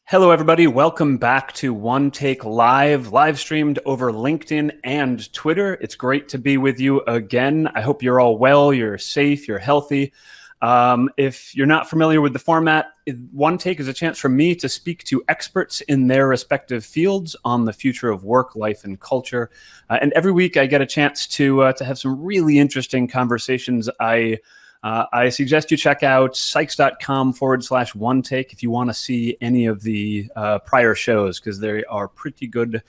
Hello, everybody. Welcome back to OneTAKE live streamed over LinkedIn and Twitter. It's great to be with you again. I hope you're all well, you're safe, you're healthy. If you're not familiar with the format, OneTAKE is a chance for me to speak to experts in their respective fields on the future of work, life, and culture. And every week I get a chance to have some really interesting conversations. I suggest you check out sykes.com/OneTake if you want to see any of the prior shows, because they are pretty good,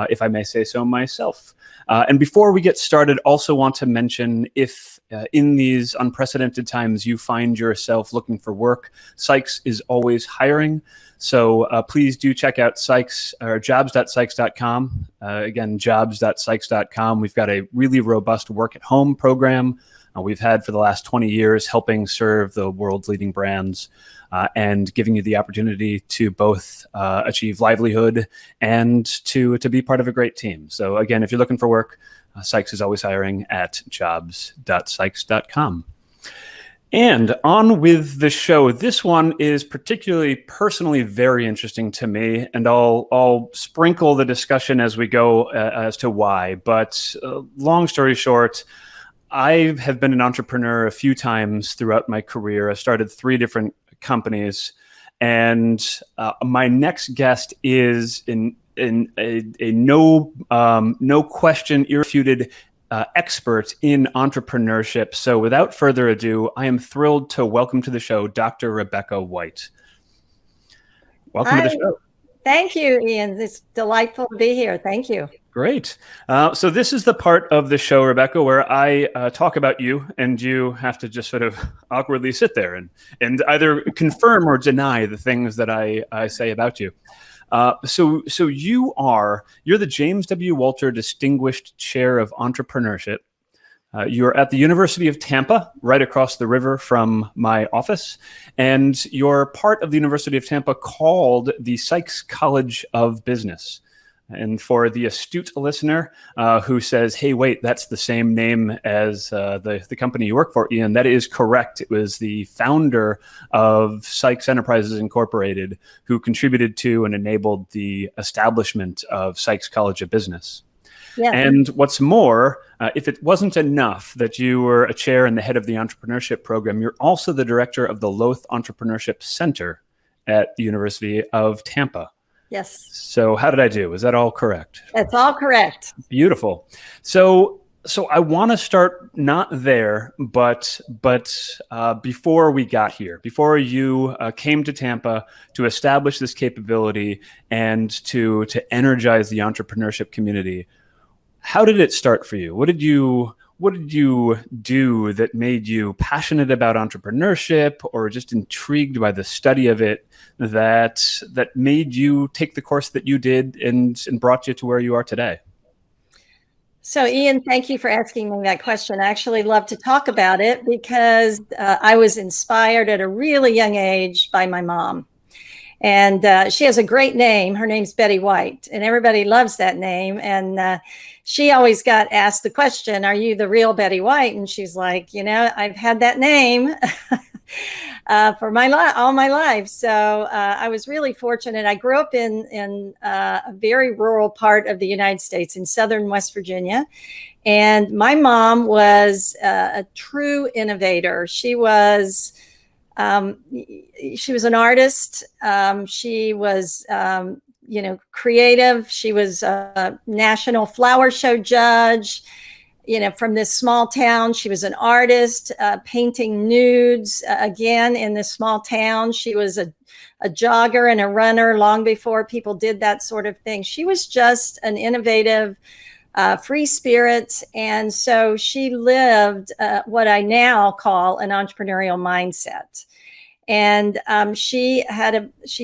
if I may say so myself. And before we get started, also want to mention if in these unprecedented times you find yourself looking for work, Sykes is always hiring. So please do check out Sykes or jobs.sykes.com. Again, jobs.sykes.com. We've got a really robust work at home program we've had for the last 20 years, helping serve the world's leading brands and giving you the opportunity to both achieve livelihood and to be part of a great team. So again, if you're looking for work, Sykes is always hiring at jobs.sykes.com. And on with the show. This one is particularly personally very interesting to me, and I'll sprinkle the discussion as we go as to why. But long story short, I have been an entrepreneur a few times throughout my career. I started 3 different companies, and my next guest is a no question, irrefuted expert in entrepreneurship. So without further ado, I am thrilled to welcome to the show Dr. Rebecca White. Welcome to the show. Thank you, Ian. It's delightful to be here. Thank you. Great. So this is the part of the show, Rebecca, where I talk about you, and you have to just sort of awkwardly sit there and either confirm or deny the things that I say about you. So you're the James W. Walter Distinguished Chair of Entrepreneurship. You're at the University of Tampa, right across the river from my office, and you're part of the University of Tampa called the Sykes College of Business. And for the astute listener who says, hey, wait, that's the same name as the company you work for, Ian, that is correct. It was the founder of Sykes Enterprises Incorporated who contributed to and enabled the establishment of Sykes College of Business. Yeah. And what's more, if it wasn't enough that you were a chair and the head of the entrepreneurship program, you're also the director of the Loth Entrepreneurship Center at the University of Tampa. Yes. So how did I do? Is that all correct? That's all correct. Beautiful. So I want to start not there, but before we got here, before you came to Tampa to establish this capability and to energize the entrepreneurship community, how did it start for you? What did you do that made you passionate about entrepreneurship, or just intrigued by the study of it, that made you take the course that you did and brought you to where you are today? So, Ian, thank you for asking me that question. I actually love to talk about it because I was inspired at a really young age by my mom. And she has a great name. Her name's Betty White, and everybody loves that name. And she always got asked the question, are you the real Betty White? And she's like, I've had that name for all my life. So I was really fortunate. I grew up in a very rural part of the United States in southern West Virginia. And my mom was a true innovator. She was an artist. She was, creative. She was a national flower show judge, from this small town. She was an artist, painting nudes, again, in this small town. She was a jogger and a runner long before people did that sort of thing. She was just an innovative, free spirit. And so she lived what I now call an entrepreneurial mindset. And she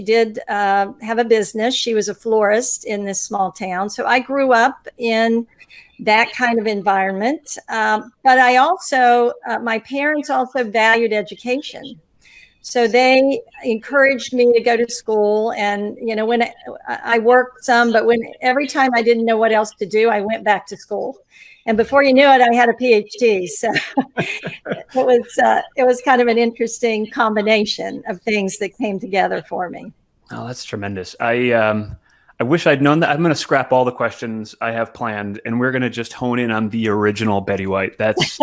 did have a business. She was a florist in this small town. So I grew up in that kind of environment. But I also, my parents also valued education. So they encouraged me to go to school. And, when I worked some, but every time I didn't know what else to do, I went back to school. And before you knew it, I had a PhD. So it was kind of an interesting combination of things that came together for me. Oh, that's tremendous. I wish I'd known that. I'm going to scrap all the questions I have planned, and we're going to just hone in on the original Betty White. That's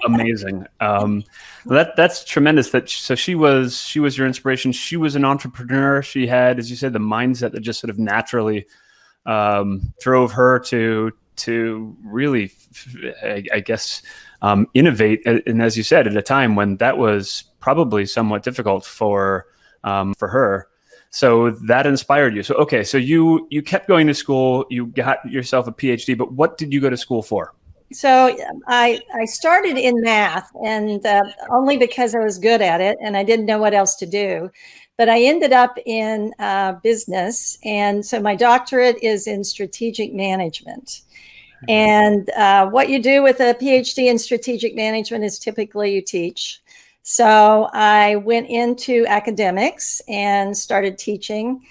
amazing. That's tremendous. So she was your inspiration. She was an entrepreneur. She had, as you said, the mindset that just sort of naturally drove her to really, I guess, innovate. And as you said, at a time when that was probably somewhat difficult for her. So that inspired you. So, okay. So you kept going to school, you got yourself a PhD, but what did you go to school for? So I started in math, and only because I was good at it and I didn't know what else to do. But I ended up in business. And so my doctorate is in strategic management. And what you do with a PhD in strategic management is typically you teach. So I went into academics and started teaching,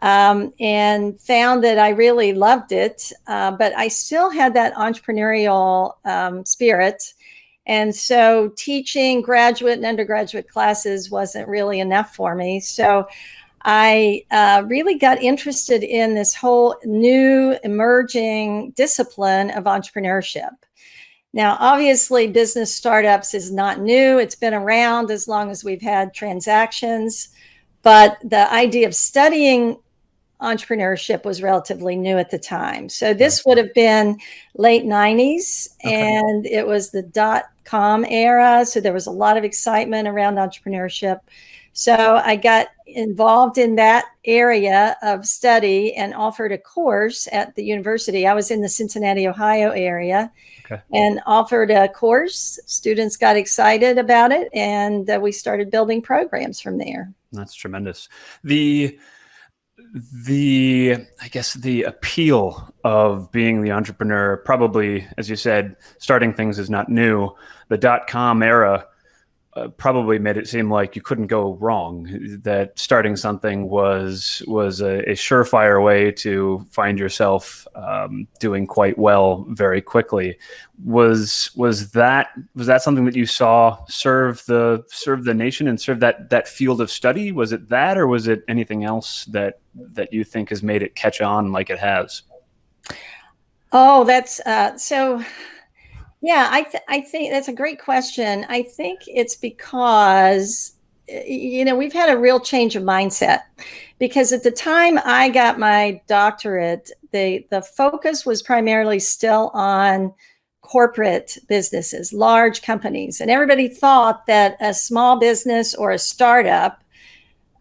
and found that I really loved it. But I still had that entrepreneurial spirit. And so teaching graduate and undergraduate classes wasn't really enough for me. So I really got interested in this whole new emerging discipline of entrepreneurship. Now, obviously, business startups is not new. It's been around as long as we've had transactions. But the idea of studying entrepreneurship was relatively new at the time. So this would have been late 90s, and it was the .com era. So there was a lot of excitement around entrepreneurship. So I got involved in that area of study and offered a course at the university. I was in the Cincinnati, Ohio area, and offered a course. Students got excited about it, and we started building programs from there. That's tremendous. I guess the appeal of being the entrepreneur, probably, as you said, starting things is not new. The .com era probably made it seem like you couldn't go wrong, that starting something was a surefire way to find yourself doing quite well very quickly. Was that something that you saw serve the nation and serve that field of study? Was it that, or was it anything else that you think has made it catch on like it has? Oh, that's so. Yeah, I think that's a great question. I think it's because, we've had a real change of mindset, because at the time I got my doctorate, the focus was primarily still on corporate businesses, large companies. And everybody thought that a small business or a startup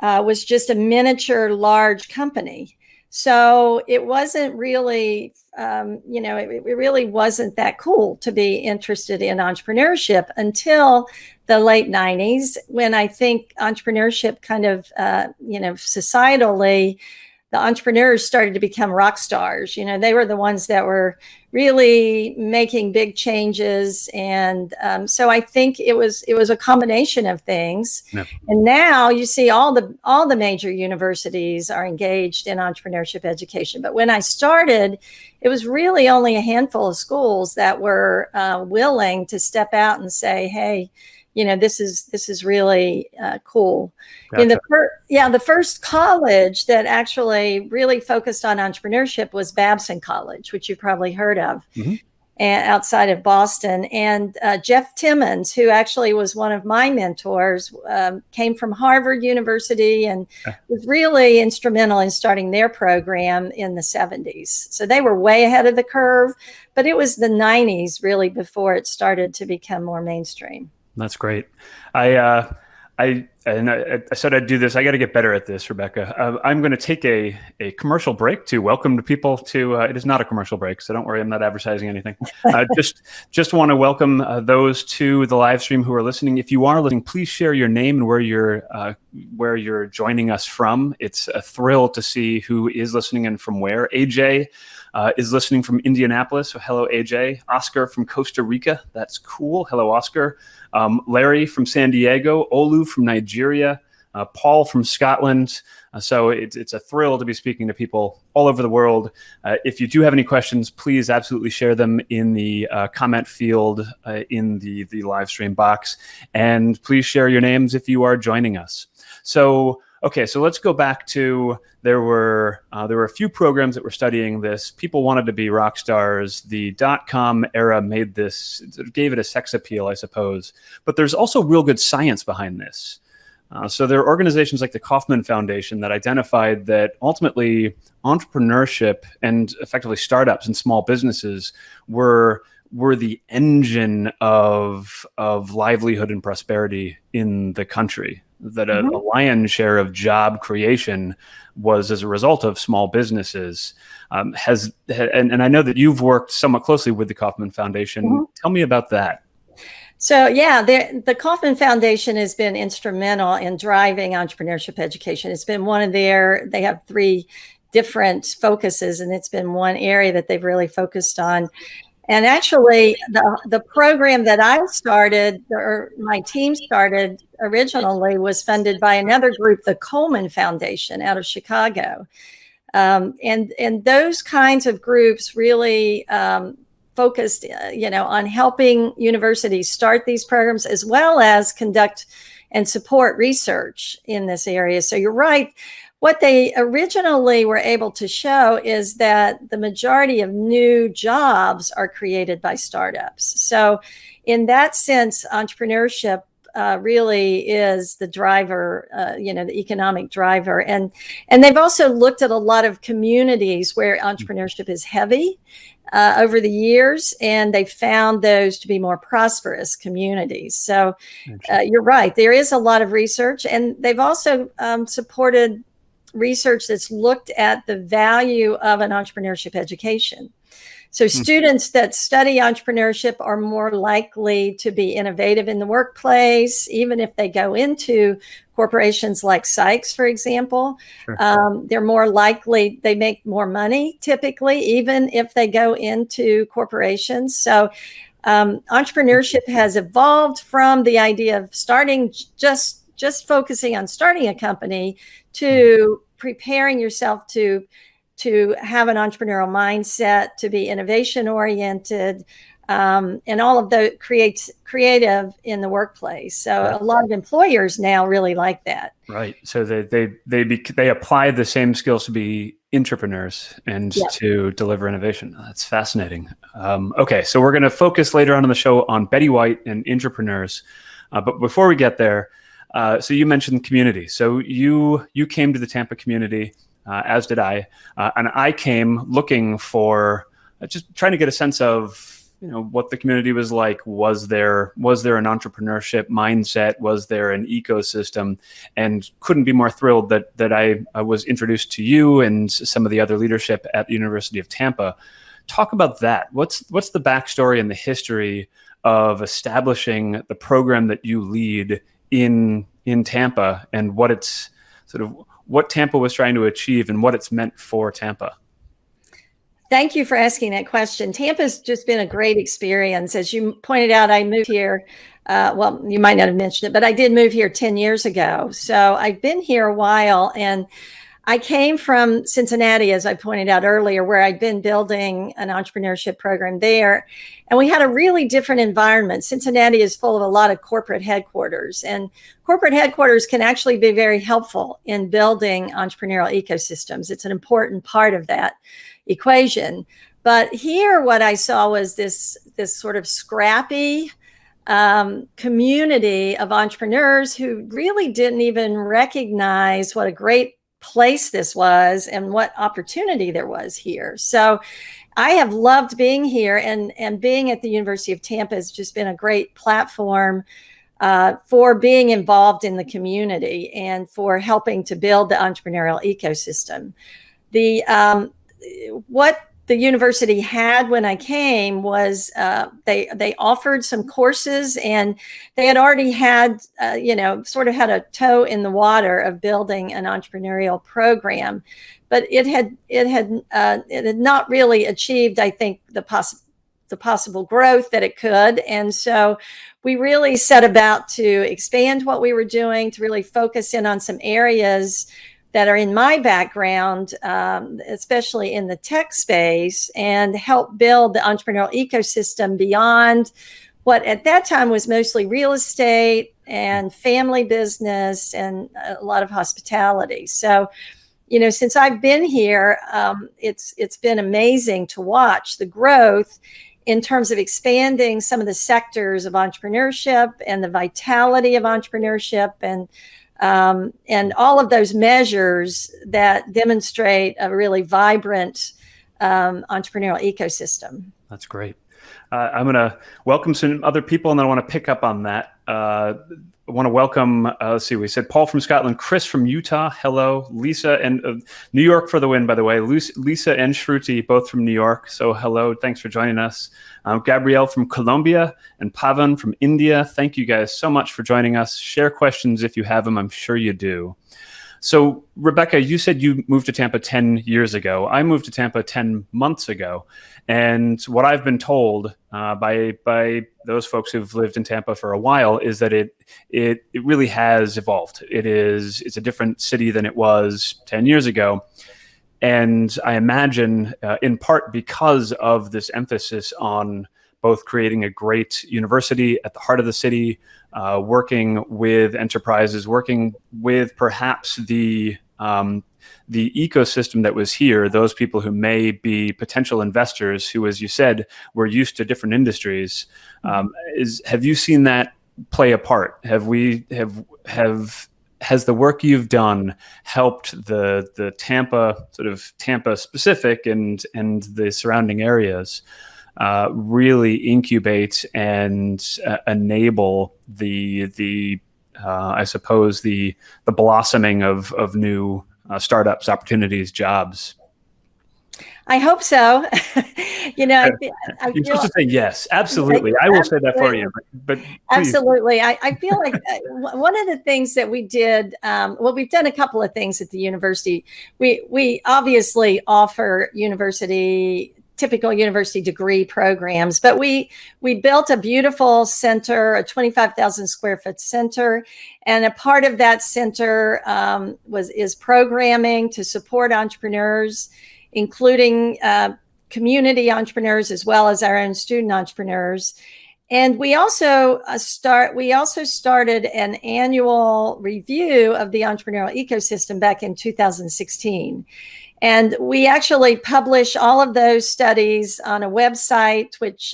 was just a miniature large company. So it wasn't really, it really wasn't that cool to be interested in entrepreneurship until the late 90s, when I think entrepreneurship kind of, societally, the entrepreneurs started to become rock stars. They were the ones that were really making big changes. And so I think it was a combination of things. Yeah. And now you see all the major universities are engaged in entrepreneurship education. But when I started, it was really only a handful of schools that were willing to step out and say, hey, this is really cool. Gotcha. The first college that actually really focused on entrepreneurship was Babson College, which you've probably heard of, outside of Boston. And Jeff Timmons, who actually was one of my mentors, came from Harvard University and was really instrumental in starting their program in the 70s. So they were way ahead of the curve, but it was the 90s really before it started to become more mainstream. That's great. I said I'd do this. I got to get better at this, Rebecca. I'm going to take a commercial break to welcome the people to. It is not a commercial break, so don't worry. I'm not advertising anything. Just want to welcome those to the live stream who are listening. If you are listening, please share your name and where you're joining us from. It's a thrill to see who is listening and from where. AJ is listening from Indianapolis. So hello, AJ. Oscar from Costa Rica. That's cool. Hello, Oscar. Larry from San Diego. Olu from Nigeria. Paul from Scotland. So it's a thrill to be speaking to people all over the world. If you do have any questions, please absolutely share them in the comment field in the live stream box. And please share your names if you are joining us. So Okay, so let's go back to there were a few programs that were studying this. People wanted to be rock stars. The .com era made this, gave it a sex appeal, I suppose. But there's also real good science behind this. So there are organizations like the Kauffman Foundation that identified that ultimately entrepreneurship and effectively startups and small businesses were the engine of livelihood and prosperity in the country. That a lion's share of job creation was as a result of small businesses. And I know that you've worked somewhat closely with the Kauffman Foundation. Tell me about that. So yeah, the Kauffman Foundation has been instrumental in driving entrepreneurship education. It's been they have 3 different focuses, and it's been one area that they've really focused on. And actually, the program that I started, or my team started originally, was funded by another group, the Kauffman Foundation out of Chicago. And those kinds of groups really focused, on helping universities start these programs, as well as conduct and support research in this area. So you're right. What they originally were able to show is that the majority of new jobs are created by startups. So in that sense, entrepreneurship really is the driver, the economic driver. And they've also looked at a lot of communities where entrepreneurship is heavy over the years, and they found those to be more prosperous communities. So you're right. There is a lot of research, and they've also supported research that's looked at the value of an entrepreneurship education. So students that study entrepreneurship are more likely to be innovative in the workplace, even if they go into corporations like Sykes, for example. Sure. They're more likely, they make more money typically, even if they go into corporations. So entrepreneurship has evolved from the idea of starting just focusing on starting a company to preparing yourself to have an entrepreneurial mindset, to be innovation oriented, and all of the creative in the workplace. So a lot of employers now really like that. Right. So they apply the same skills to be entrepreneurs and to deliver innovation. That's fascinating. Okay, so we're going to focus later on in the show on Betty White and entrepreneurs. But before we get there, so you mentioned community. So you came to the Tampa community, as did I, and I came looking for just trying to get a sense of what the community was like. Was there an entrepreneurship mindset? Was there an ecosystem? And couldn't be more thrilled that I was introduced to you and some of the other leadership at the University of Tampa. Talk about that. What's the backstory and the history of establishing the program that you lead in Tampa, and what Tampa was trying to achieve and what it's meant for Tampa? Thank you for asking that question. Tampa's just been a great experience. As you pointed out, I moved here. Well, you might not have mentioned it, but I did move here 10 years ago. So I've been here a while, and I came from Cincinnati, as I pointed out earlier, where I'd been building an entrepreneurship program there. And we had a really different environment. Cincinnati is full of a lot of corporate headquarters, and corporate headquarters can actually be very helpful in building entrepreneurial ecosystems. It's an important part of that equation. But here, what I saw was this sort of scrappy community of entrepreneurs who really didn't even recognize what a great place this was and what opportunity there was here. So I have loved being here, and being at the University of Tampa has just been a great platform for being involved in the community and for helping to build the entrepreneurial ecosystem. What the university had when I came was they offered some courses, and they had already had sort of had a toe in the water of building an entrepreneurial program, but it had not really achieved, I think, the possible growth that it could. And so we really set about to expand what we were doing, to really focus in on some areas that are in my background, especially in the tech space, and help build the entrepreneurial ecosystem beyond what at that time was mostly real estate and family business and a lot of hospitality. So, since I've been here, it's been amazing to watch the growth in terms of expanding some of the sectors of entrepreneurship and the vitality of entrepreneurship and all of those measures that demonstrate a really vibrant entrepreneurial ecosystem. That's great. I'm going to welcome some other people, and then I want to pick up on that. I want to welcome, let's see, we said Paul from Scotland, Chris from Utah, hello, Lisa, and New York for the win, by the way. Lisa and Shruti, both from New York, so hello, thanks for joining us. Gabrielle from Colombia and Pavan from India, thank you guys so much for joining us. Share questions if you have them, I'm sure you do. So, Rebecca, you said you moved to Tampa 10 years ago. I moved to Tampa 10 months ago. And what I've been told by those folks who've lived in Tampa for a while is that it really has evolved. It's a different city than it was 10 years ago. And I imagine in part because of this emphasis on both creating a great university at the heart of the city, working with enterprises, working with perhaps the ecosystem that was here, those people who may be potential investors who, as you said, were used to different industries. Have you seen that play a part? Has the work you've done helped the Tampa, sort of Tampa specific and the surrounding areas really incubate and enable the I suppose the blossoming of new startups, opportunities, jobs? I hope so. You're supposed to say yes, absolutely. I will say that for you, but absolutely. I feel like one of the things that we did, we've done a couple of things at the university. We obviously offer typical university degree programs, but we built a beautiful center, a 25,000 square foot center, and a part of that center is programming to support entrepreneurs, including community entrepreneurs as well as our own student entrepreneurs. And we also started an annual review of the entrepreneurial ecosystem back in 2016. And we actually publish all of those studies on a website, which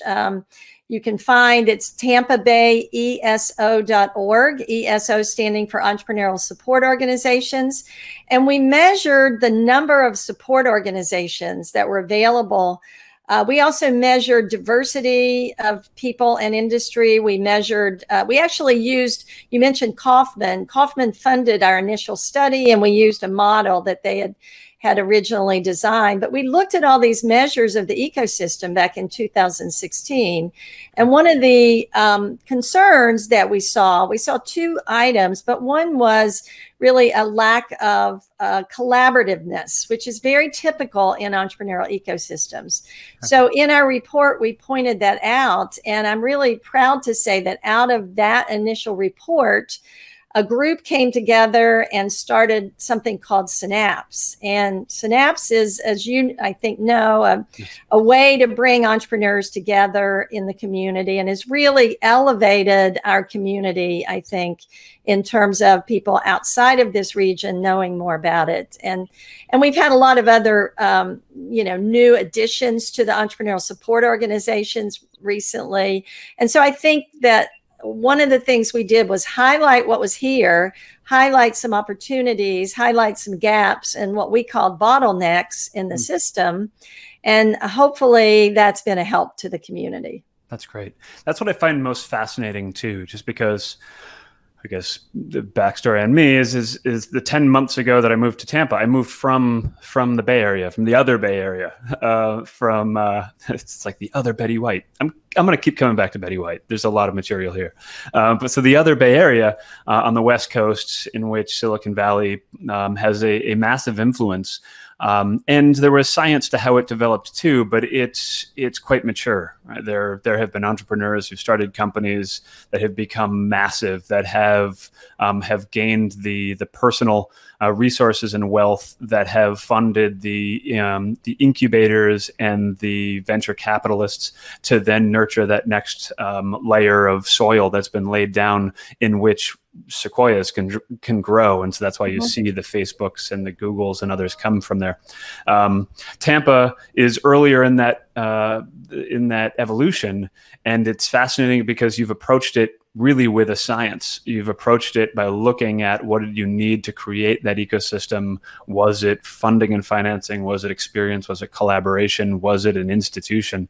you can find. It's tampabayeso.org, ESO standing for Entrepreneurial Support Organizations. And we measured the number of support organizations that were available. We also measured diversity of people and industry. We actually used, you mentioned Kauffman. Kauffman funded our initial study, and we used a model that they had originally designed. But we looked at all these measures of the ecosystem back in 2016. And one of the concerns that we saw two items, but one was really a lack of collaborativeness, which is very typical in entrepreneurial ecosystems. So in our report, we pointed that out. And I'm really proud to say that out of that initial report, a group came together and started something called Synapse. And Synapse is, as you, I think, know, a way to bring entrepreneurs together in the community, and has really elevated our community, I think, in terms of people outside of this region knowing more about it. And we've had a lot of other, new additions to the entrepreneurial support organizations recently. And so I think that one of the things we did was highlight what was here, highlight some opportunities, highlight some gaps, and what we called bottlenecks in the system. And hopefully that's been a help to the community. That's great. That's what I find most fascinating too, just because I guess the backstory on me is the 10 months ago that I moved to Tampa. I moved from the Bay Area, from the other Bay Area, it's like the other Betty White. I'm going to keep coming back to Betty White. There's a lot of material here. But so the other Bay Area on the West Coast, in which Silicon Valley has a massive influence. And there was science to how it developed too, but it's quite mature. Right? There have been entrepreneurs who've started companies that have become massive, that have gained the personal resources and wealth that have funded the incubators and the venture capitalists to then nurture that next layer of soil that's been laid down in which sequoias can grow. And so that's why you see the Facebooks and the Googles and others come from there. Tampa is earlier in that evolution, and it's fascinating because you've approached it really with a science. You've approached it by looking at what did you need to create that ecosystem. Was it funding and financing? Was it experience? Was it collaboration? Was it an institution?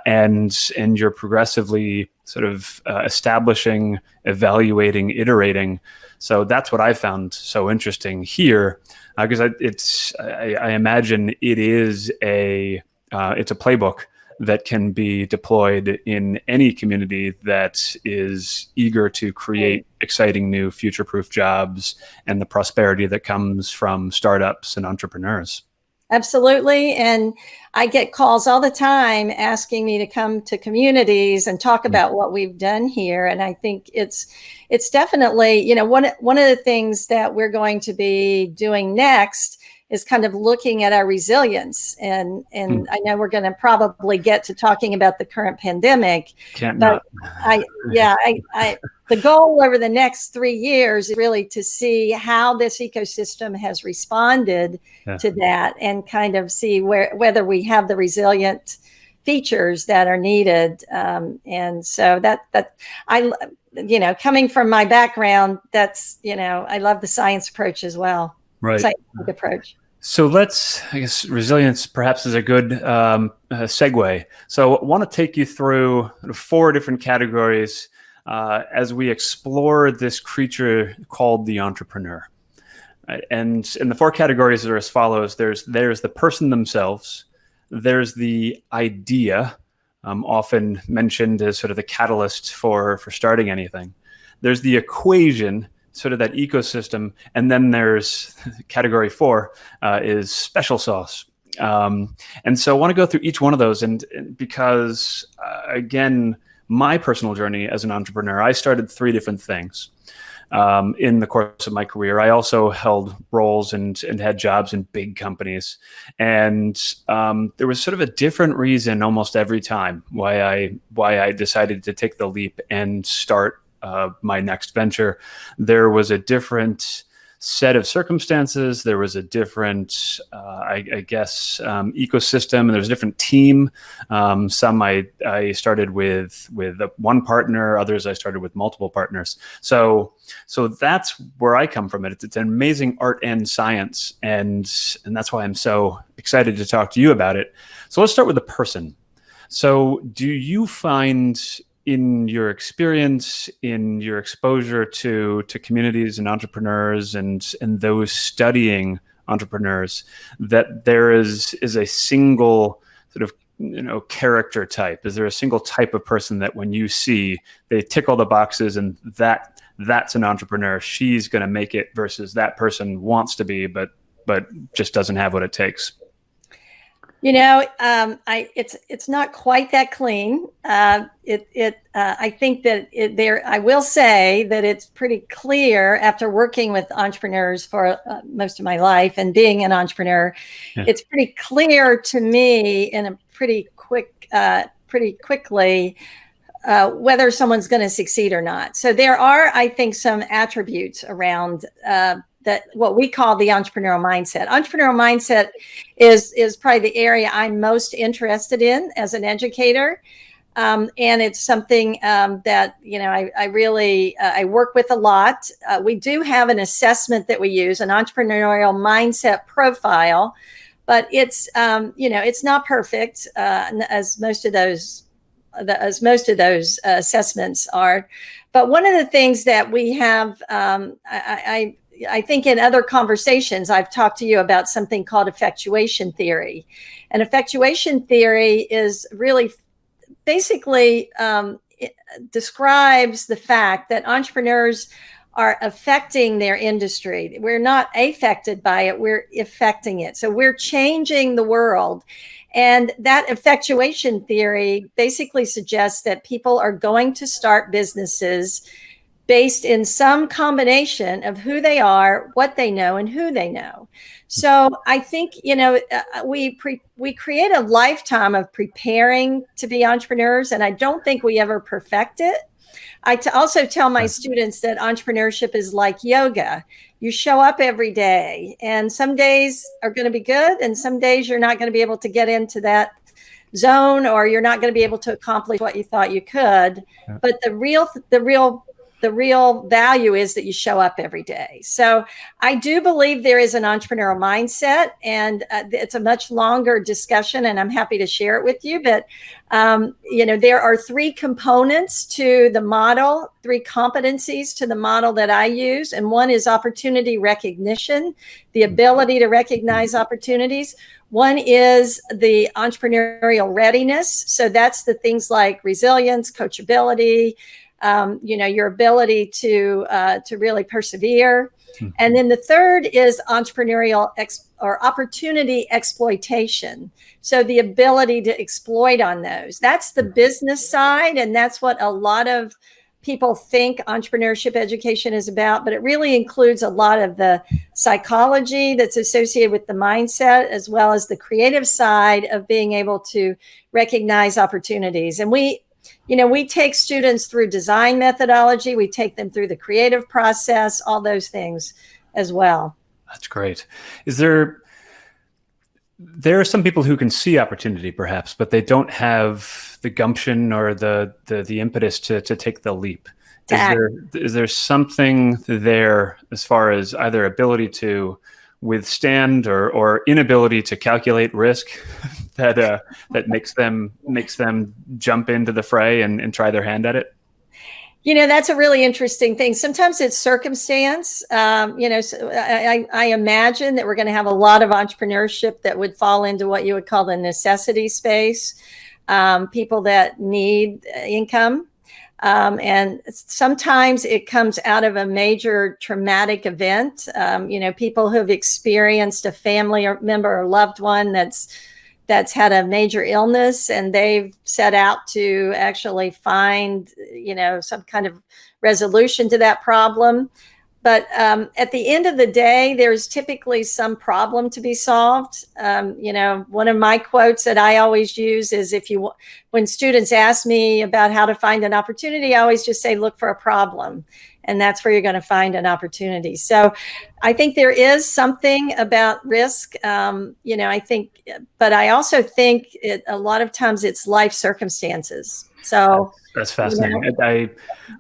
And you're progressively sort of establishing, evaluating, iterating. So that's what I found so interesting here, because I imagine it's a playbook that can be deployed in any community that is eager to create exciting new future-proof jobs and the prosperity that comes from startups and entrepreneurs. Absolutely. And I get calls all the time asking me to come to communities and talk about what we've done here. And I think it's definitely, one of the things that we're going to be doing next is kind of looking at our resilience. And I know we're going to probably get to talking about the current pandemic. The goal over the next 3 years is really to see how this ecosystem has responded to that, and kind of see whether we have the resilient features that are needed. And so coming from my background, I love the science approach as well. Right. Scientific approach. So I guess resilience perhaps is a good segue. So I want to take you through 4 different categories as we explore this creature called the entrepreneur. Right? And the 4 categories are as follows. There's the person themselves. There's the idea, often mentioned as sort of the catalyst for starting anything. There's the equation, sort of that ecosystem. And then there's category 4 is special sauce. And so I want to go through each one of those. And because, again, my personal journey as an entrepreneur, I started 3 different things in the course of my career. I also held roles and had jobs in big companies. And there was sort of a different reason almost every time why I decided to take the leap and start my next venture. There was a different set of circumstances. There was a different, ecosystem, and there was a different team. Some I started with one partner. Others I started with multiple partners. So that's where I come from. It's an amazing art and science, and that's why I'm so excited to talk to you about it. So let's start with the person. So do you find, in your experience, in your exposure to communities and entrepreneurs and those studying entrepreneurs, that there is a single sort of character type? Is there a single type of person that when you see, they tick all the boxes and that's an entrepreneur, she's going to make it, versus that person wants to be but just doesn't have what it takes? It's not quite that clean. I think that I will say that it's pretty clear after working with entrepreneurs for most of my life and being an entrepreneur. Yeah. It's pretty clear to me in a pretty quickly whether someone's going to succeed or not. So there are, I think, some attributes around that what we call the entrepreneurial mindset. Entrepreneurial mindset is probably the area I'm most interested in as an educator. And it's something that, I really work with a lot. We do have an assessment that we use, an entrepreneurial mindset profile, but it's not perfect, as most of those assessments are. But one of the things that we have, I think in other conversations, I've talked to you about something called effectuation theory. And effectuation theory is really basically it describes the fact that entrepreneurs are affecting their industry. We're not affected by it, we're affecting it. So we're changing the world. And that effectuation theory basically suggests that people are going to start businesses based in some combination of who they are, what they know, and who they know. So I think, we create a lifetime of preparing to be entrepreneurs, and I don't think we ever perfect it. I also tell my students that entrepreneurship is like yoga. You show up every day, and some days are going to be good, and some days you're not going to be able to get into that zone, or you're not going to be able to accomplish what you thought you could. Yeah. But the real value is that you show up every day. So I do believe there is an entrepreneurial mindset, and it's a much longer discussion, and I'm happy to share it with you. But, there are 3 components to the model, 3 competencies to the model that I use. And one is opportunity recognition, the ability to recognize opportunities. One is the entrepreneurial readiness. So that's the things like resilience, coachability, your ability to really persevere. Mm-hmm. And then the third is entrepreneurial or opportunity exploitation. So the ability to exploit on those. That's the business side. And that's what a lot of people think entrepreneurship education is about, but it really includes a lot of the psychology that's associated with the mindset, as well as the creative side of being able to recognize opportunities. And we take students through design methodology. We take them through the creative process, all those things as well. That's great. There are some people who can see opportunity perhaps, but they don't have the gumption or the impetus to take the leap. Is there something there as far as either ability to withstand or inability to calculate risk that makes them jump into the fray and try their hand at it? That's a really interesting thing. Sometimes it's circumstance. So I imagine that we're going to have a lot of entrepreneurship that would fall into what you would call the necessity space, people that need income. And sometimes it comes out of a major traumatic event. People who've experienced a family member or loved one that's had a major illness, and they've set out to actually find, some kind of resolution to that problem. But at the end of the day, there's typically some problem to be solved. One of my quotes that I always use is when students ask me about how to find an opportunity, I always just say, look for a problem. And that's where you're going to find an opportunity. So I think there is something about risk, but I also think a lot of times it's life circumstances. So that's fascinating.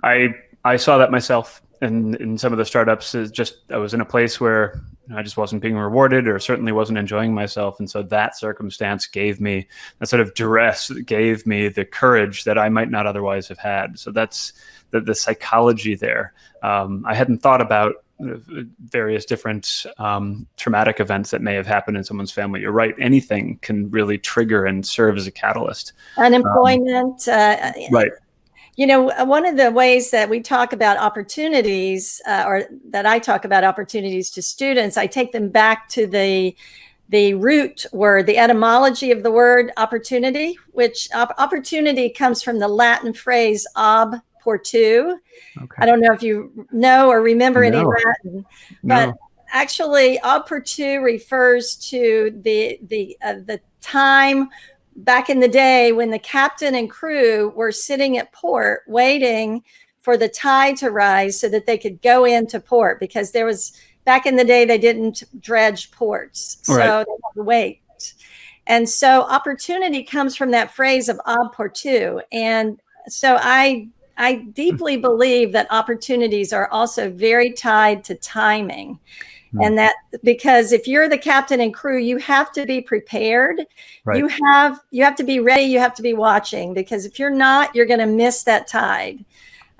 I saw that myself in some of the startups. I was in a place where I just wasn't being rewarded, or certainly wasn't enjoying myself. And so that circumstance gave me that sort of duress, gave me the courage that I might not otherwise have had. So that's the psychology there. I hadn't thought about various different traumatic events that may have happened in someone's family. You're right. Anything can really trigger and serve as a catalyst. Unemployment. Right. One of the ways that we talk about opportunities, or that I talk about opportunities to students, I take them back to the root word, the etymology of the word opportunity, which opportunity comes from the Latin phrase ob portu. Okay. I don't know if you know or remember any Latin, but actually ob portu refers to the time back in the day when the captain and crew were sitting at port waiting for the tide to rise so that they could go into port, because back in the day, they didn't dredge ports. So they had to wait. And so opportunity comes from that phrase of ob portu. And so I deeply believe that opportunities are also very tied to timing. And that, because if you're the captain and crew, you have to be prepared. Right. You have to be ready. You have to be watching, because if you're not, you're going to miss that tide.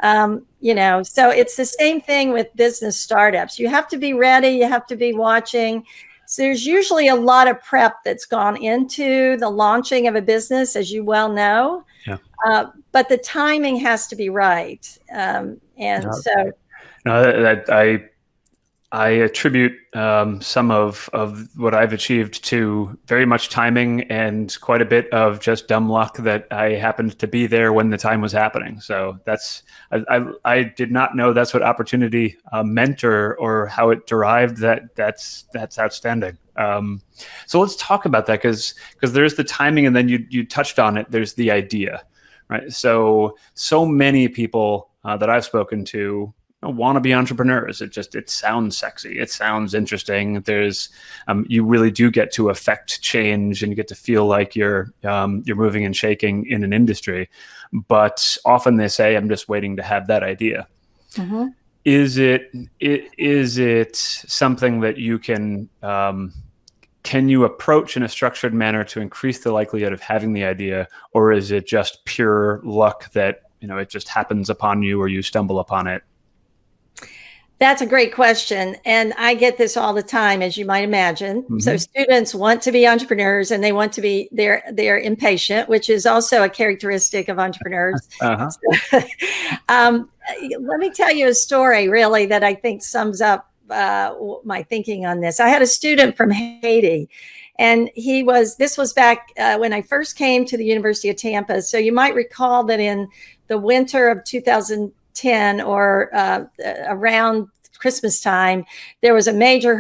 So it's the same thing with business startups. You have to be ready. You have to be watching. So there's usually a lot of prep that's gone into the launching of a business, as you well know. Yeah. But the timing has to be right. I attribute some of what I've achieved to very much timing and quite a bit of just dumb luck that I happened to be there when the time was happening. So I did not know that's what opportunity meant or how it derived. That's outstanding. So let's talk about that because there's the timing, and then you touched on it. There's the idea, right? So many people that I've spoken to want to be entrepreneurs. It sounds sexy. It sounds interesting. There's you really do get to affect change, and you get to feel like you're moving and shaking in an industry. But often they say, "I'm just waiting to have that idea." Mm-hmm. Is it something that you can you approach in a structured manner to increase the likelihood of having the idea, or is it just pure luck that it just happens upon you or you stumble upon it? That's a great question. And I get this all the time, as you might imagine. Mm-hmm. So students want to be entrepreneurs, and they want to be, they're impatient, which is also a characteristic of entrepreneurs. Uh-huh. Let me tell you a story really that I think sums up my thinking on this. I had a student from Haiti, and this was back when I first came to the University of Tampa. So you might recall that in the winter of 2010 or around Christmas time, there was a major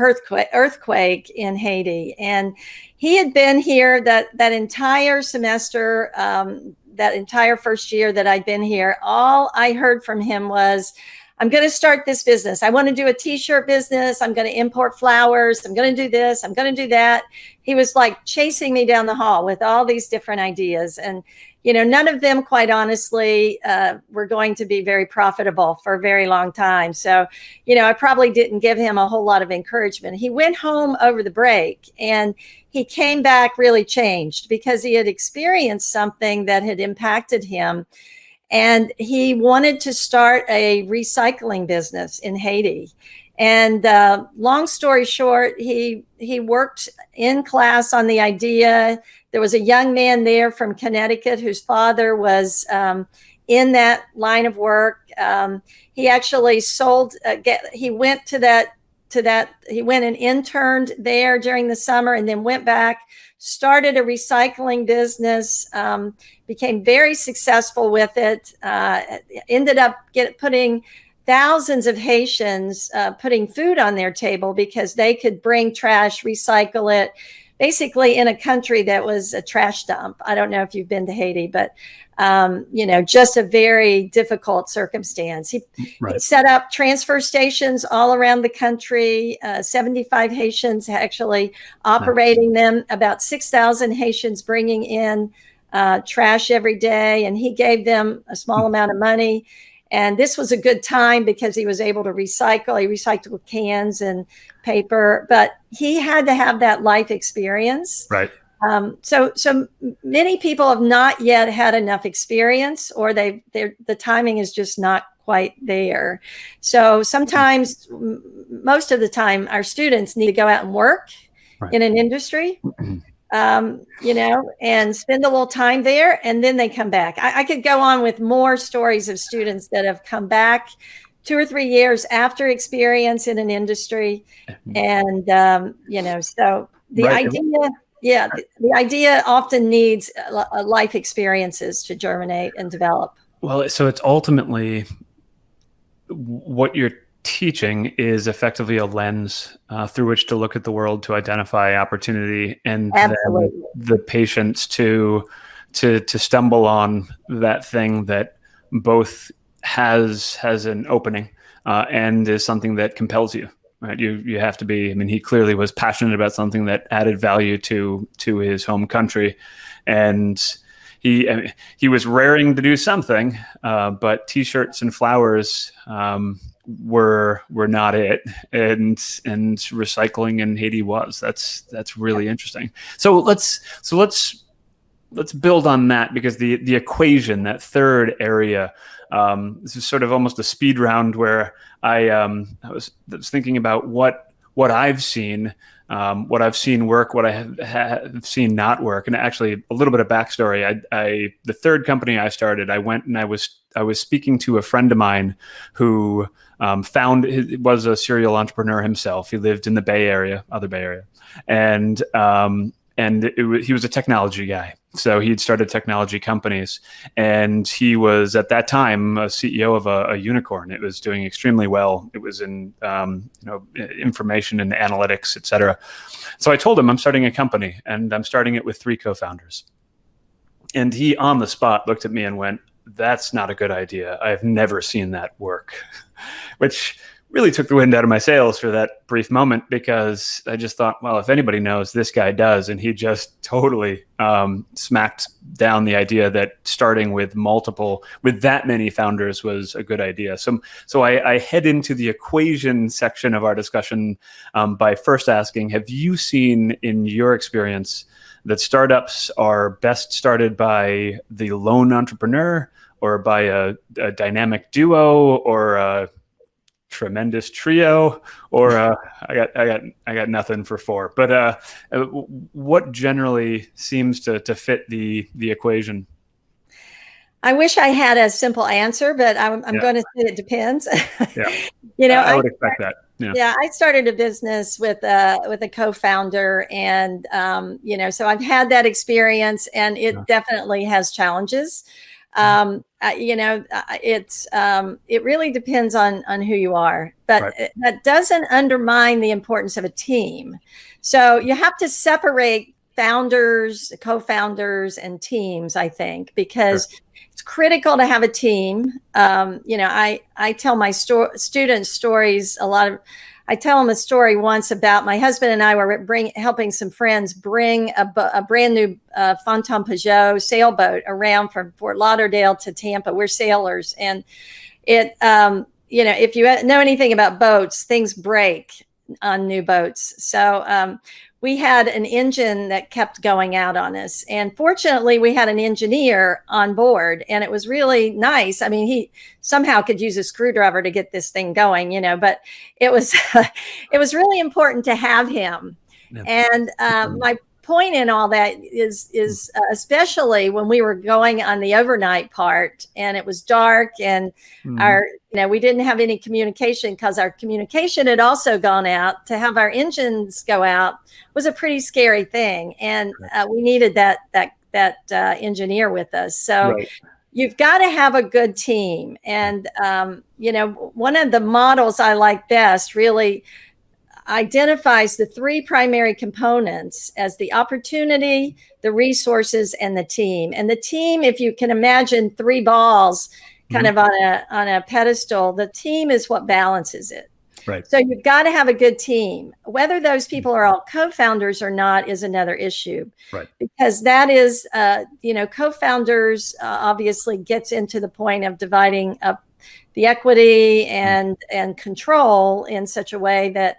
earthquake in Haiti. And he had been here that entire semester, that entire first year that I'd been here. All I heard from him was, I'm going to start this business. I want to do a t-shirt business. I'm going to import flowers. I'm going to do this. I'm going to do that. He was like chasing me down the hall with all these different ideas. And, none of them, quite honestly, were going to be very profitable for a very long time. So, I probably didn't give him a whole lot of encouragement. He went home over the break, and he came back really changed because he had experienced something that had impacted him. And he wanted to start a recycling business in Haiti. And long story short, he worked in class on the idea. There was a young man there from Connecticut whose father was in that line of work. He actually sold. He went to that. He went and interned there during the summer, and then went back, started a recycling business, became very successful with it, ended up putting thousands of Haitians putting food on their table because they could bring trash, recycle it, basically in a country that was a trash dump. I don't know if you've been to Haiti, but just a very difficult circumstance. He set up transfer stations all around the country, 75 Haitians actually operating them, about 6,000 Haitians bringing in trash every day. And he gave them a small amount of money. And this was a good time because he was able to recycle. He recycled cans and paper, but he had to have that life experience. Right. So many people have not yet had enough experience, or the timing is just not quite there. So sometimes, most of the time, our students need to go out and work in an industry, and spend a little time there, and then they come back. I could go on with more stories of students that have come back 2 or 3 years after experience in an industry. And, so the idea... Yeah, the idea often needs life experiences to germinate and develop. Well, so it's ultimately what you're teaching is effectively a lens through which to look at the world, to identify opportunity, and then the patience to stumble on that thing that both has an opening and is something that compels you. Right, you have to be. I mean, he clearly was passionate about something that added value to his home country, and he was raring to do something. But t-shirts and flowers were not it, and recycling in Haiti was. That's really interesting. So let's build on that, because the equation, that third area. This is sort of almost a speed round where I was thinking about what I've seen what I've seen work, what I have seen not work. And actually, a little bit of backstory. The third company I started, I went and I was speaking to a friend of mine who was a serial entrepreneur himself. He lived in the other Bay Area, and he was a technology guy. So he'd started technology companies, and he was at that time a CEO of a unicorn. It was doing extremely well. It was in information and analytics, et cetera. So I told him I'm starting a company, and I'm starting it with 3 co-founders. And he on the spot looked at me and went, "That's not a good idea. I've never seen that work," which really took the wind out of my sails for that brief moment, because I just thought, well, if anybody knows, this guy does. And he just totally smacked down the idea that starting with that many founders was a good idea. So I head into the equation section of our discussion by first asking, have you seen in your experience that startups are best started by the lone entrepreneur, or by a dynamic duo, or a tremendous trio, or I got nothing for 4? But what generally seems to fit the equation? I wish I had a simple answer, but I'm going to say it depends. Yeah, I would expect that. Yeah, I started a business with a co-founder, and so I've had that experience, and it definitely has challenges. It really depends on who you are, but that doesn't undermine the importance of a team. So you have to separate founders, co-founders, and teams, I think, because it's critical to have a team. I tell my students stories a lot. I tell them a story once about my husband and I were helping some friends bring a brand new Fontaine Pajot sailboat around from Fort Lauderdale to Tampa. We're sailors, and it, if you know anything about boats, things break on new boats. So we had an engine that kept going out on us, and fortunately we had an engineer on board, and it was really nice. I mean, he somehow could use a screwdriver to get this thing going, but it was it was really important to have him. And my point in all that is especially when we were going on the overnight part, and it was dark, and we didn't have any communication, because our communication had also gone out. To have our engines go out was a pretty scary thing, and we needed that engineer with us. So you've got to have a good team, and one of the models I like best really identifies the 3 primary components as the opportunity, the resources, and the team. And the team, if you can imagine 3 balls kind of on a pedestal, the team is what balances it. Right. So you've got to have a good team. Whether those people are all co-founders or not is another issue. Right. Because that is, co-founders obviously gets into the point of dividing up the equity and control in such a way that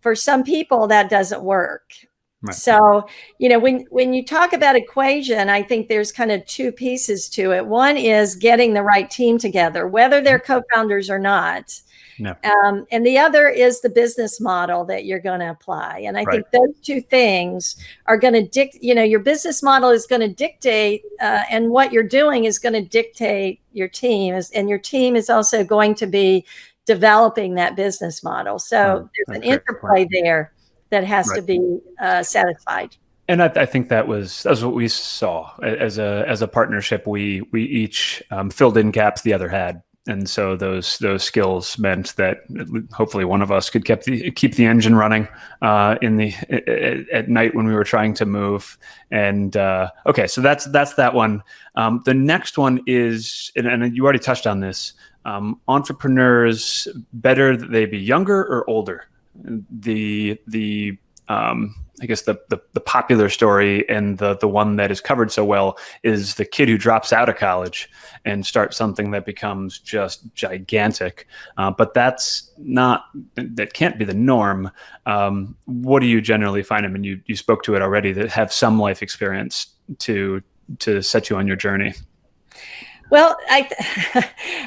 for some people that doesn't work. Right. So, when you talk about equation, I think there's kind of 2 pieces to it. One is getting the right team together, whether they're co-founders or not. No. And the other is the business model that you're going to apply. And I think those 2 things are going to dictate, your business model is going to dictate, and what you're doing is going to dictate your team. And your team is also going to be developing that business model. So there's an interplay there that has to be satisfied. And I think that's what we saw as a partnership. We each filled in gaps the other had. And so those skills meant that hopefully one of us could keep the engine running at night when we were trying to move. And okay, so that's that one. The next one is, and you already touched on this. Entrepreneurs, better that they be younger or older. I guess the popular story, and the one that is covered so well, is the kid who drops out of college and starts something that becomes just gigantic. But that can't be the norm. What do you generally find? I mean, you spoke to it already, that have some life experience to set you on your journey. Well,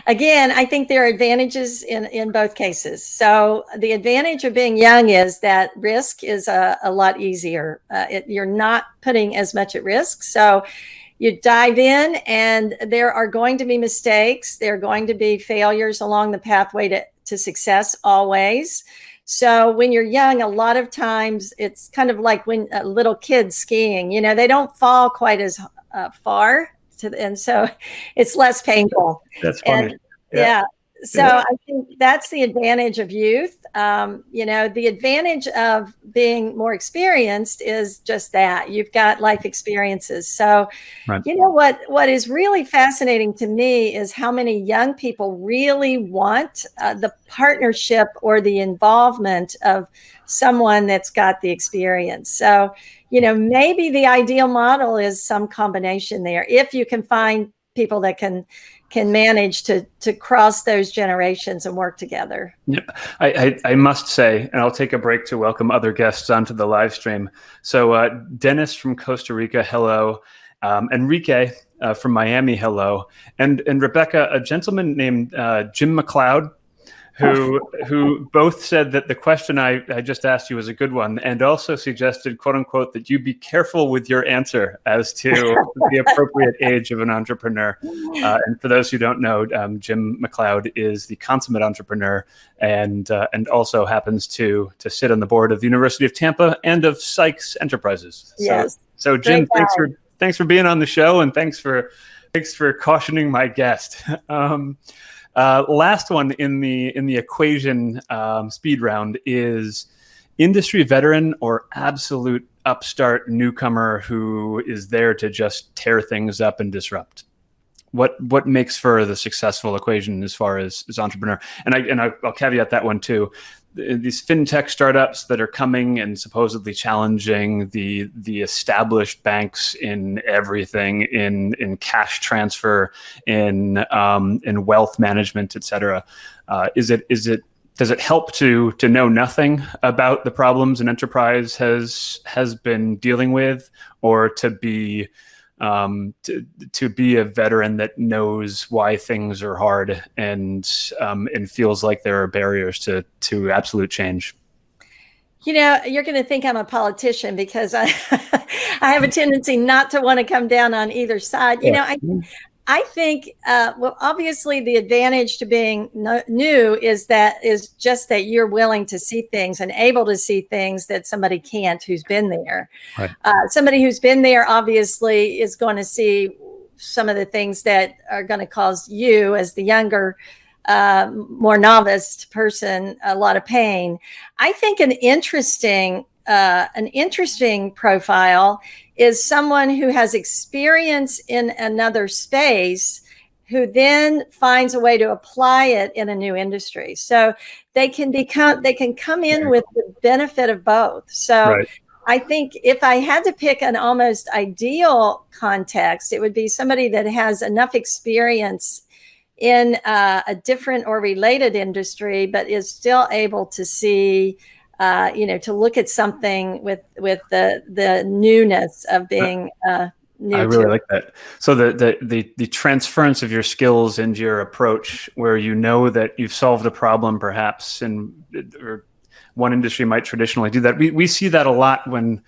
again, I think there are advantages in both cases. So the advantage of being young is that risk is a lot easier. You're not putting as much at risk. So you dive in, and there are going to be mistakes. There are going to be failures along the pathway to success always. So when you're young, a lot of times it's kind of like when a little kid skiing, they don't fall quite as far. And so it's less painful. That's funny. And yeah. So I think that's the advantage of youth. The advantage of being more experienced is just that you've got life experiences. So, right. What is really fascinating to me is how many young people really want the partnership or the involvement of someone that's got the experience. So, maybe the ideal model is some combination there. If you can find people that can manage to cross those generations and work together. Yeah, I must say, and I'll take a break to welcome other guests onto the live stream. So Dennis from Costa Rica, hello. Enrique from Miami, hello. And Rebecca, a gentleman named Jim McLeod, who both said that the question I just asked you was a good one, and also suggested, quote unquote, that you be careful with your answer as to the appropriate age of an entrepreneur. And for those who don't know, Jim McLeod is the consummate entrepreneur, and also happens to sit on the board of the University of Tampa and of Sykes Enterprises. Yes. So Jim, thanks for being on the show, and thanks for cautioning my guest. Last one in the equation speed round is industry veteran or absolute upstart newcomer who is there to just tear things up and disrupt. What makes for the successful equation as far as entrepreneur? And I'll caveat that one too. These fintech startups that are coming and supposedly challenging the established banks in everything, in cash transfer, in wealth management, et cetera. Does it help to know nothing about the problems an enterprise has been dealing with, or to be a veteran that knows why things are hard and feels like there are barriers to absolute change? You're going to think I'm a politician because I have a tendency not to want to come down on either side. I think, obviously the advantage to being new is just that you're willing to see things and able to see things that somebody can't who's been there. Right. Somebody who's been there obviously is going to see some of the things that are going to cause you as the younger, more novice person a lot of pain. I think an interesting profile is someone who has experience in another space who then finds a way to apply it in a new industry. So they can come in with the benefit of both. So right. I think if I had to pick an almost ideal context, it would be somebody that has enough experience in a different or related industry, but is still able to see to look at something with the newness of being new. I really like that. So the transference of your skills and your approach, where that you've solved a problem, perhaps, or one industry might traditionally do that. We see that a lot when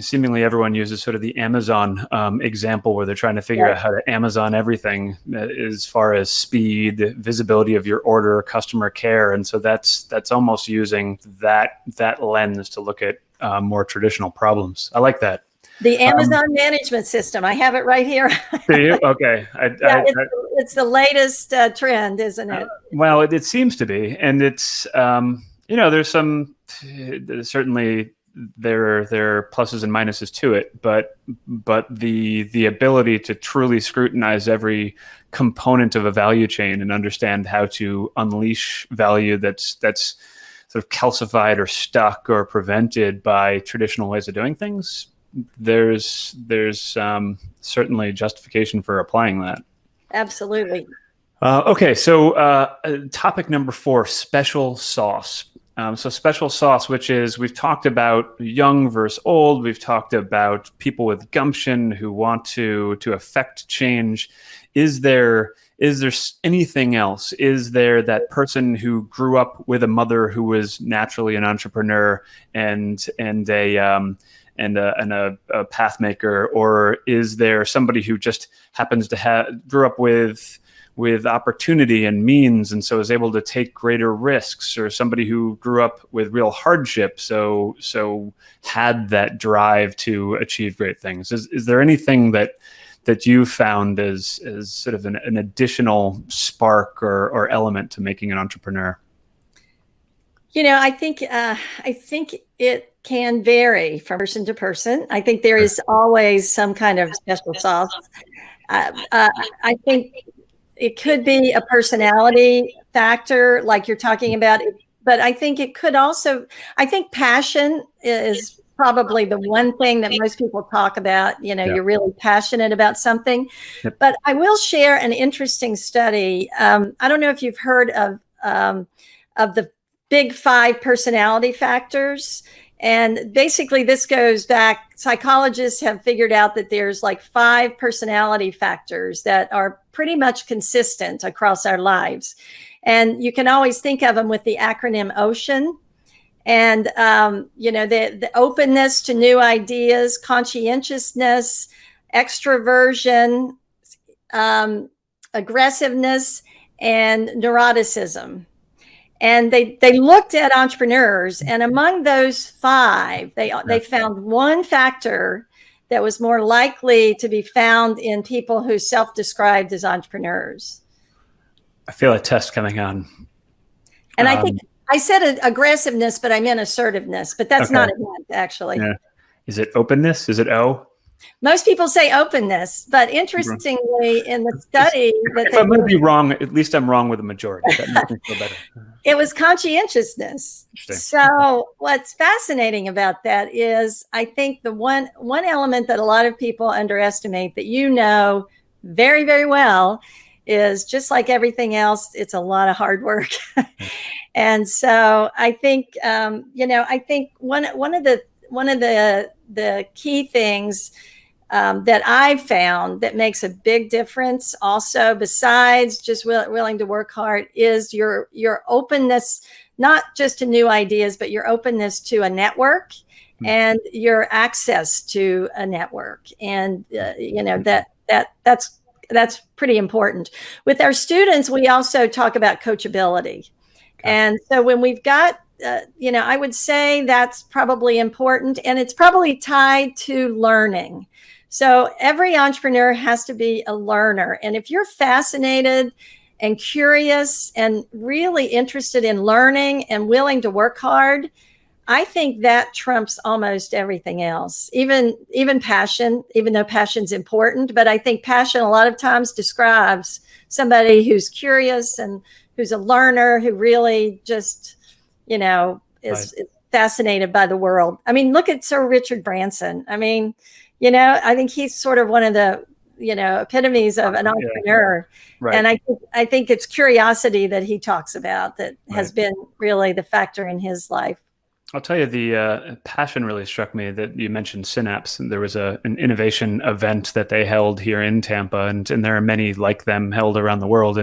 seemingly everyone uses sort of the Amazon example, where they're trying to figure out how to Amazon everything as far as speed, visibility of your order, customer care. And so that's almost using that lens to look at more traditional problems. I like that. The Amazon management system. I have it right here. Do you? Okay. It's the latest trend, isn't it? Well, it seems to be. And it's, there's some, certainly there are pluses and minuses to it, but the ability to truly scrutinize every component of a value chain and understand how to unleash value that's sort of calcified or stuck or prevented by traditional ways of doing things, there's certainly justification for applying that. Absolutely. Okay, so topic number 4, special sauce. So special sauce, which is, we've talked about young versus old. We've talked about people with gumption who want to affect change. Is there anything else? Is there that person who grew up with a mother who was naturally an entrepreneur and a path maker, or is there somebody who just happens to grew up with opportunity and means, and so is able to take greater risks, or somebody who grew up with real hardship, so had that drive to achieve great things? Is there anything that you found as sort of an additional spark or element to making an entrepreneur? I think it can vary from person to person. I think there is always some kind of special sauce. I think it could be a personality factor, like you're talking about, but I think it could also, I think passion is probably the one thing that most people talk about. You're really passionate about something. Yep. But I will share an interesting study. I don't know if you've heard of the big 5 personality factors. And basically this goes back, psychologists have figured out that there's like 5 personality factors that are pretty much consistent across our lives. And you can always think of them with the acronym OCEAN. And, the openness to new ideas, conscientiousness, extroversion, aggressiveness, and neuroticism. And they looked at entrepreneurs, and among those 5, they found one factor that was more likely to be found in people who self-described as entrepreneurs. I feel a test coming on. And I think I said aggressiveness, but I meant assertiveness, but that's not it, actually. Yeah. Is it openness? Is it O? Most people say openness, but interestingly, in the study, if I'm going to be wrong, at least I'm wrong with the majority. That makes me feel better. It was conscientiousness. So what's fascinating about that is, I think the one element that a lot of people underestimate, that very, very well, is just like everything else, it's a lot of hard work. And so I think, I think one of the key things that I've found that makes a big difference also, besides just willing to work hard, is your openness, not just to new ideas, but your openness to a network and your access to a network. And, that's pretty important. With our students, we also talk about coachability. And so when we've got, I would say that's probably important, and it's probably tied to learning. So every entrepreneur has to be a learner. And if you're fascinated and curious and really interested in learning and willing to work hard, I think that trumps almost everything else, even passion, even though passion's important. But I think passion a lot of times describes somebody who's curious and who's a learner, who really just, is fascinated by the world. I mean, look at Sir Richard Branson. I mean, I think he's sort of one of the, epitomes of an entrepreneur. Right. And I think it's curiosity that he talks about that has been really the factor in his life. I'll tell you, the passion really struck me that you mentioned Synapse. And there was an innovation event that they held here in Tampa, and there are many like them held around the world.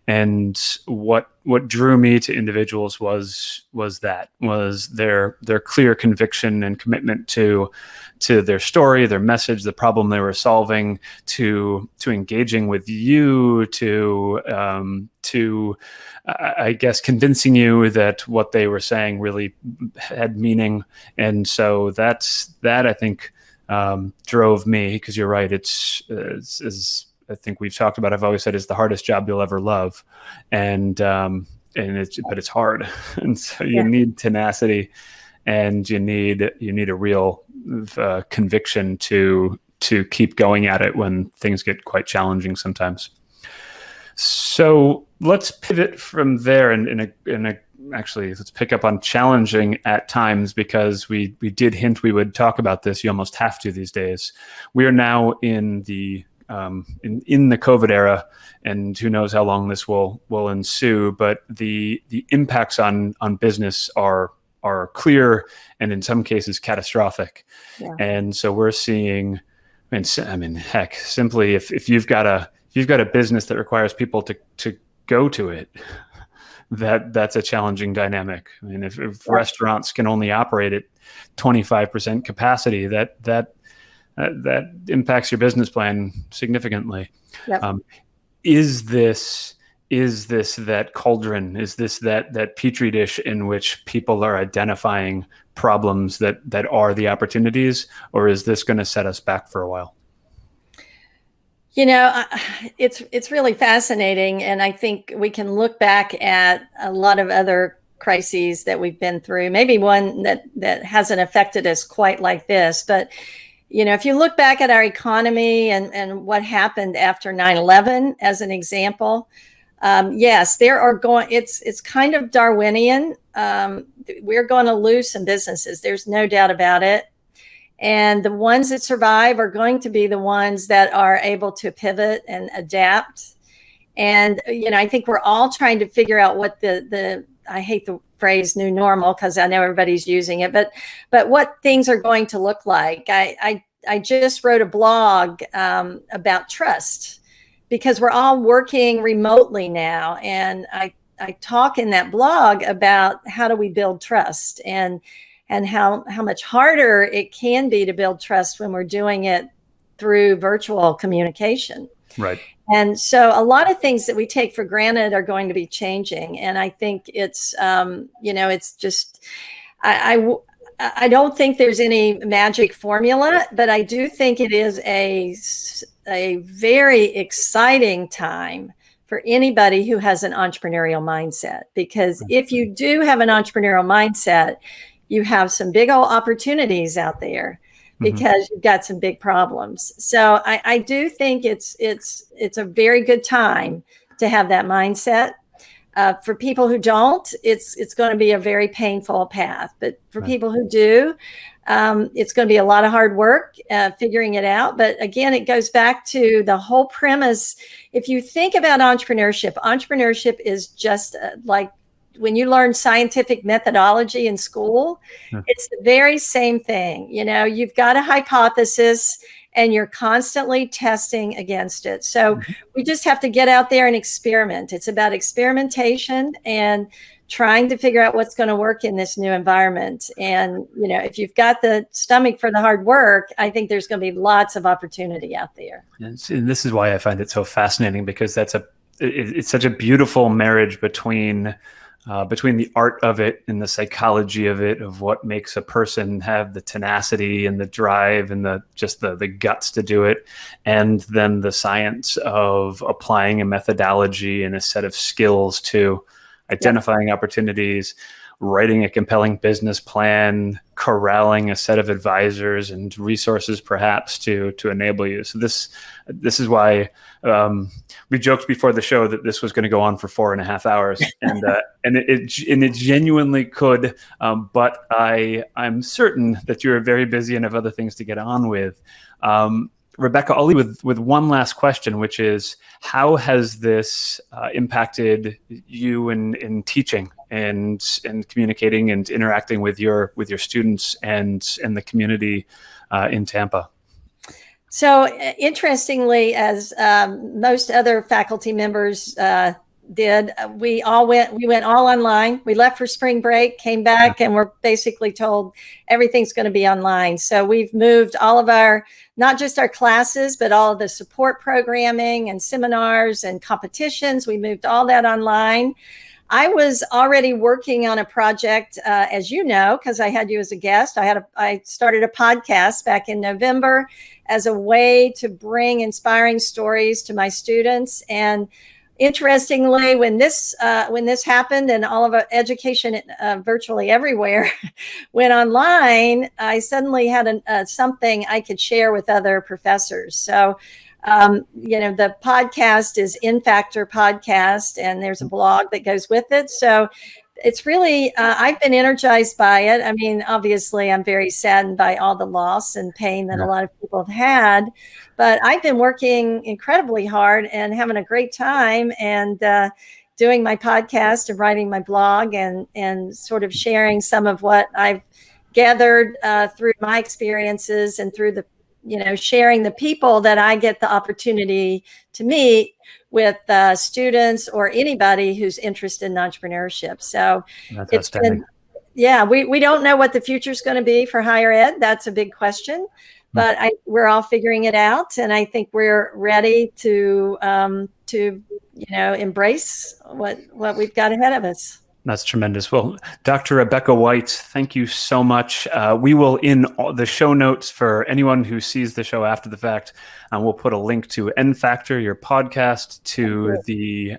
And what drew me to individuals was their clear conviction and commitment to their story, their message, the problem they were solving, to engaging with you, to I guess convincing you that what they were saying really had meaning. And so that I think drove me, because you're right. It's I think we've talked about, I've always said, it's the hardest job you'll ever love. And it's hard. And so you need tenacity, and you need a real conviction to keep going at it when things get quite challenging sometimes. So let's pivot from there, and actually let's pick up on challenging at times, because we did hint we would talk about this. You almost have to these days. We are now in the in the COVID era, and who knows how long this will ensue. But the impacts on business are clear, and in some cases catastrophic. Yeah. And so we're seeing, I mean, heck, simply if you've got a business that requires people to go to it, that's a challenging dynamic. I mean, if restaurants can only operate at 25% capacity, that impacts your business plan significantly. Yep. Is this that cauldron? Is this that petri dish in which people are identifying problems that are the opportunities, or is this going to set us back for a while? You know, it's really fascinating, and I think we can look back at a lot of other crises that we've been through. Maybe one that hasn't affected us quite like this, but you know, if you look back at our economy and what happened after 9/11 as an example, yes, it's kind of Darwinian. We're going to lose some businesses. There's no doubt about it. And the ones that survive are going to be the ones that are able to pivot and adapt. And, you know, I think we're all trying to figure out what I hate the phrase new normal because I know everybody's using it, but what things are going to look like. I just wrote a blog about trust because we're all working remotely now. And I talk in that blog about how do we build trust and how much harder it can be to build trust when we're doing it through virtual communication. Right. And so a lot of things that we take for granted are going to be changing. And I think it's, you know, it's just, I don't think there's any magic formula, but I do think it is a very exciting time for anybody who has an entrepreneurial mindset. Because if you do have an entrepreneurial mindset, you have some big old opportunities out there because you've got some big problems. So I do think it's a very good time to have that mindset. For people who don't, it's going to be a very painful path. But for people who do, it's going to be a lot of hard work figuring it out. But again, it goes back to the whole premise. If you think about entrepreneurship is just like when you learn scientific methodology in school, it's the very same thing. You know, you've got a hypothesis and you're constantly testing against it. So we just have to get out there and experiment. It's about experimentation and trying to figure out what's going to work in this new environment. And, you know, if you've got the stomach for the hard work, I think there's going to be lots of opportunity out there. And this is why I find it so fascinating, because it's such a beautiful marriage between the art of it and the psychology of it, of what makes a person have the tenacity and the drive and the guts to do it, and then the science of applying a methodology and a set of skills to identifying opportunities, writing a compelling business plan, corralling a set of advisors and resources perhaps to enable you. So this is why we joked before the show that this was going to go on for 4.5 hours, and it genuinely could. But I'm certain that you're very busy and have other things to get on with. Rebecca, I'll leave with one last question, which is, how has this impacted you in teaching and communicating and interacting with your students and the community in Tampa? So interestingly, as most other faculty members did, we went all online. We left for spring break, came back, and we're basically told everything's going to be online. So we've moved all of not just our classes, but all of the support programming and seminars and competitions. We moved all that online. I was already working on a project, as you know, because I had you as a guest. I started a podcast back in November as a way to bring inspiring stories to my students. And interestingly, when this happened and all of our education virtually everywhere went online, I suddenly had something I could share with other professors. So, you know, the podcast is In Factor Podcast, and there's a blog that goes with it. So it's really, I've been energized by it. I mean, obviously, I'm very saddened by all the loss and pain that a lot of people have had, but I've been working incredibly hard and having a great time, and doing my podcast and writing my blog, and sort of sharing some of what I've gathered through my experiences, and through the, sharing the people that I get the opportunity to meet with students or anybody who's interested in entrepreneurship. So That's it's outstanding. been, we don't know what the future is going to be for higher ed. That's a big question, but we're all figuring it out. And I think we're ready to embrace what we've got ahead of us. That's tremendous. Well, Dr. Rebecca White, thank you so much. We will, in the show notes for anyone who sees the show after the fact, we'll put a link to N Factor, your podcast, to the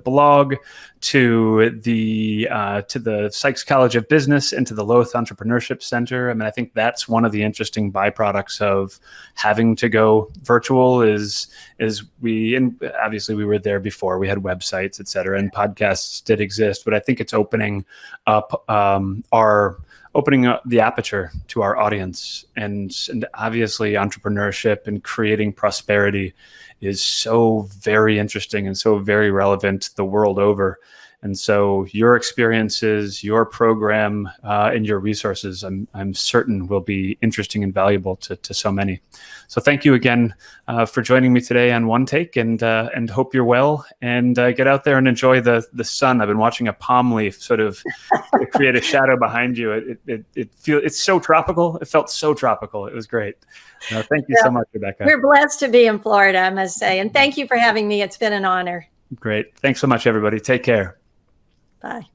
blog, to the Sykes College of Business, and to the Loth Entrepreneurship Center. I mean, I think that's one of the interesting byproducts of having to go virtual is and obviously we were there before. We had websites, et cetera, and podcasts did exist, but I think it's opening up the aperture to our audience, and obviously entrepreneurship and creating prosperity is so very interesting and so very relevant the world over. And so your experiences, your program, and your resources, I'm certain will be interesting and valuable to so many. So thank you again for joining me today on OneTAKE, and hope you're well, and get out there and enjoy the sun. I've been watching a palm leaf sort of create a shadow behind you. It's so tropical. It felt so tropical. It was great. Thank you so much, Rebecca. We're blessed to be in Florida, I must say. And thank you for having me. It's been an honor. Great. Thanks so much, everybody. Take care. Bye.